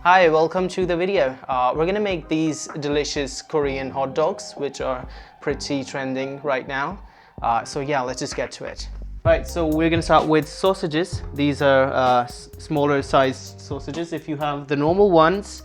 Hi, welcome to the video. We're gonna make these delicious Korean hot dogs, which are pretty trending right now. So yeah, let's just get to it. Right, so we're gonna start with sausages. These are smaller sized sausages. If you have the normal ones,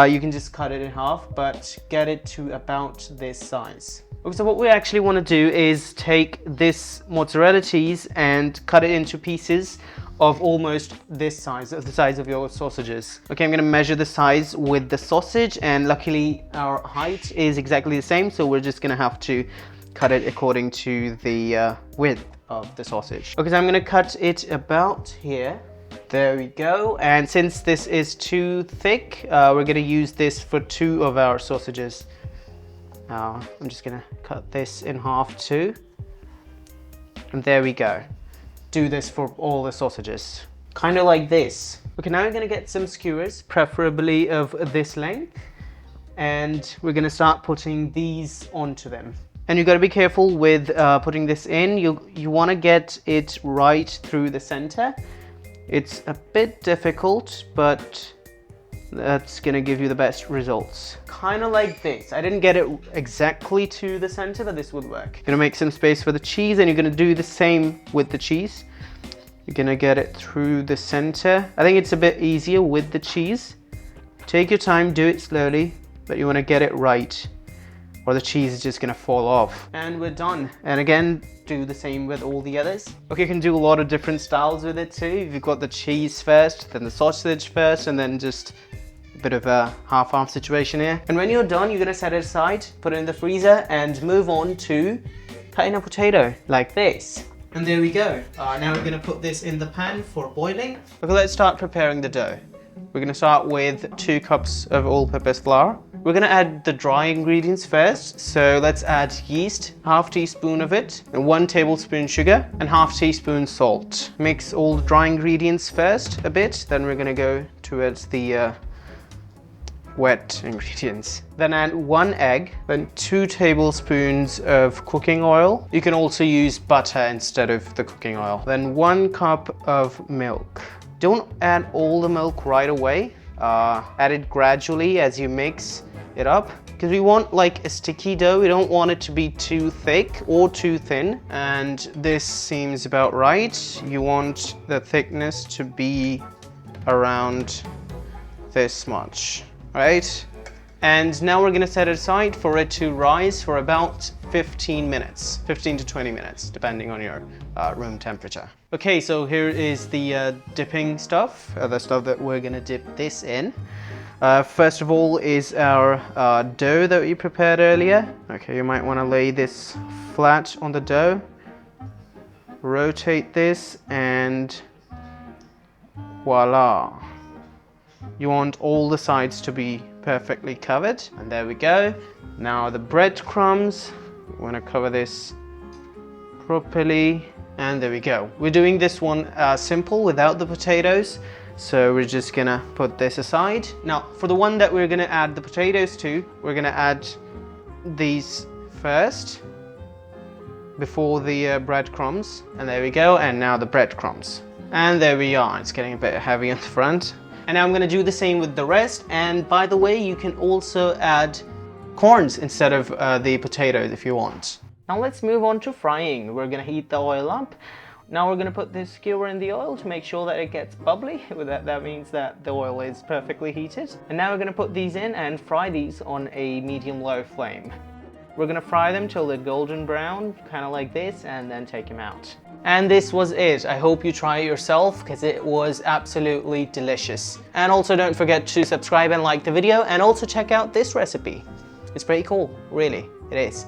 you can just cut it in half, but get it to about this size. Okay, so what we actually want to do is take this mozzarella cheese and cut it into pieces of almost this size, the size of your sausages. Okay, I'm gonna measure the size with the sausage, and luckily our height is exactly the same, so we're just gonna have to cut it according to the width of the sausage. Okay, so I'm gonna cut it about here. There we go. And since this is too thick, we're gonna use this for 2 of our sausages. I'm just gonna cut this in half too. And there we go. Do this for all the sausages. Kind of like this. Okay, now we're gonna get some skewers, preferably of this length. And we're gonna start putting these onto them. And you gotta be careful with putting this in. You wanna get it right through the center. It's a bit difficult, but that's gonna give you the best results. Kind of like this. I didn't get it exactly to the center, but this would work. You're gonna make some space for the cheese, and you're gonna do the same with the cheese. You're gonna get it through the center. I think it's a bit easier with the cheese. Take your time, do it slowly, but you wanna get it right, or the cheese is just gonna fall off. And we're done. And again, do the same with all the others. Okay, you can do a lot of different styles with it too. You've got the cheese first, then the sausage first, and then just bit of a half-half situation here. And when you're done, you're gonna set it aside, put it in the freezer, and move on to cutting a potato like this. And there we go. Now we're gonna put this in the pan for boiling. Okay, let's start preparing the dough. We're gonna start with 2 cups of all-purpose flour. We're gonna add the dry ingredients first. So let's add yeast, ½ teaspoon of it, and 1 tablespoon sugar, and ½ teaspoon salt. Mix all the dry ingredients first a bit, then we're gonna go towards the wet ingredients. Then add 1 egg, then 2 tablespoons of cooking oil. You can also use butter instead of the cooking oil. Then 1 cup of milk. Don't add all the milk right away. Add it gradually as you mix it up, because we want like a sticky dough. We don't want it to be too thick or too thin. And this seems about right. You want the thickness to be around this much. Right? And now we're gonna set it aside for it to rise for about 15 minutes, 15 to 20 minutes, depending on your room temperature. Okay, so here is the dipping stuff, the stuff that we're gonna dip this in. First of all is our dough that we prepared earlier. Okay, you might wanna lay this flat on the dough, rotate this, and voila. You want all the sides to be perfectly covered, and there we go. Now the breadcrumbs, you want to cover this properly, and there we go. We're doing this one simple without the potatoes, so we're just gonna put this aside. Now for the one that we're gonna add the potatoes to, we're gonna add these first before the breadcrumbs, and there we go. And now the breadcrumbs, and there we are. It's getting a bit heavy on the front. And now I'm gonna do the same with the rest. And by the way, you can also add corns instead of the potatoes if you want. Now let's move on to frying. We're gonna heat the oil up. Now we're gonna put this skewer in the oil to make sure that it gets bubbly. That means that the oil is perfectly heated. And now we're gonna put these in and fry these on a medium-low flame. We're gonna fry them till they're golden brown, kind of like this, and then take them out. And this was it. I hope you try it yourself, because it was absolutely delicious. And also don't forget to subscribe and like the video, and also check out this recipe. It's pretty cool, really, it is.